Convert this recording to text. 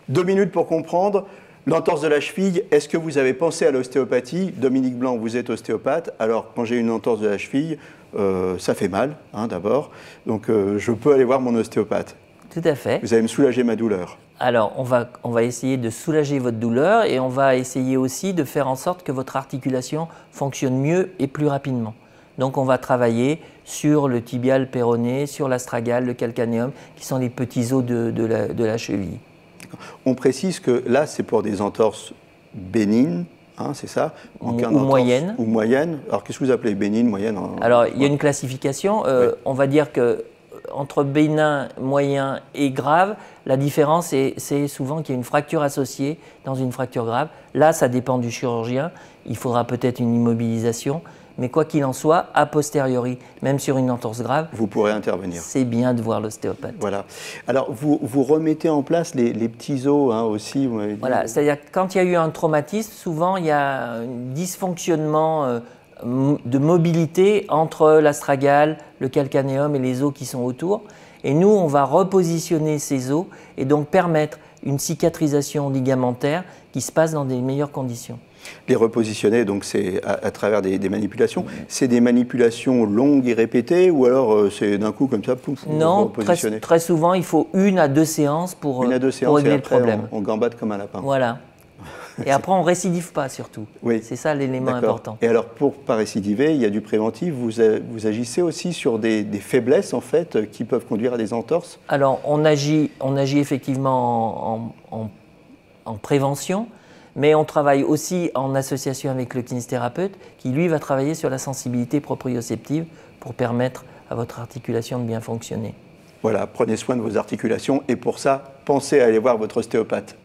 2 minutes pour comprendre. L'entorse de la cheville, est-ce que vous avez pensé à l'ostéopathie? Dominique Blanc, vous êtes ostéopathe. Alors, quand j'ai une entorse de la cheville, ça fait mal, hein, d'abord. Donc, je peux aller voir mon ostéopathe. Tout à fait. Vous allez me soulager ma douleur. Alors, on va essayer de soulager votre douleur et on va essayer aussi de faire en sorte que votre articulation fonctionne mieux et plus rapidement. Donc, on va travailler sur le tibial péroné, sur l'astragale, le calcanéum, qui sont les petits os de la cheville. On précise que là, c'est pour des entorses bénignes, hein, c'est ça? Ou moyennes. Ou moyennes. Alors, qu'est-ce que vous appelez bénigne, moyenne? Alors, il y a une classification. Oui. On va dire que entre bénin, moyen et grave, la différence, c'est souvent qu'il y a une fracture associée dans une fracture grave. Là, ça dépend du chirurgien. Il faudra peut-être une immobilisation. Mais quoi qu'il en soit, a posteriori, même sur une entorse grave, vous pourrez intervenir. C'est bien de voir l'ostéopathe. Voilà. Alors, vous remettez en place les petits os, hein, aussi, vous m'avez dit. Voilà, c'est-à-dire que quand il y a eu un traumatisme, souvent il y a un dysfonctionnement de mobilité entre l'astragale, le calcanéum et les os qui sont autour. Et nous, on va repositionner ces os et donc permettre une cicatrisation ligamentaire qui se passe dans des meilleures conditions. Les repositionner, donc c'est à travers des manipulations. C'est des manipulations longues et répétées ou alors c'est d'un coup comme ça, pouf, non, repositionner? très souvent, il faut 1 à 2 séances pour régler le problème. On gambade comme un lapin. Voilà. Et après, on ne récidive pas surtout. Oui. C'est ça l'élément important. Et alors, pour ne pas récidiver, il y a du préventif. Vous agissez aussi sur des faiblesses, en fait, qui peuvent conduire à des entorses? Alors, on agit effectivement en prévention, mais on travaille aussi en association avec le kinésithérapeute qui, lui, va travailler sur la sensibilité proprioceptive pour permettre à votre articulation de bien fonctionner. Voilà, prenez soin de vos articulations et pour ça, pensez à aller voir votre ostéopathe.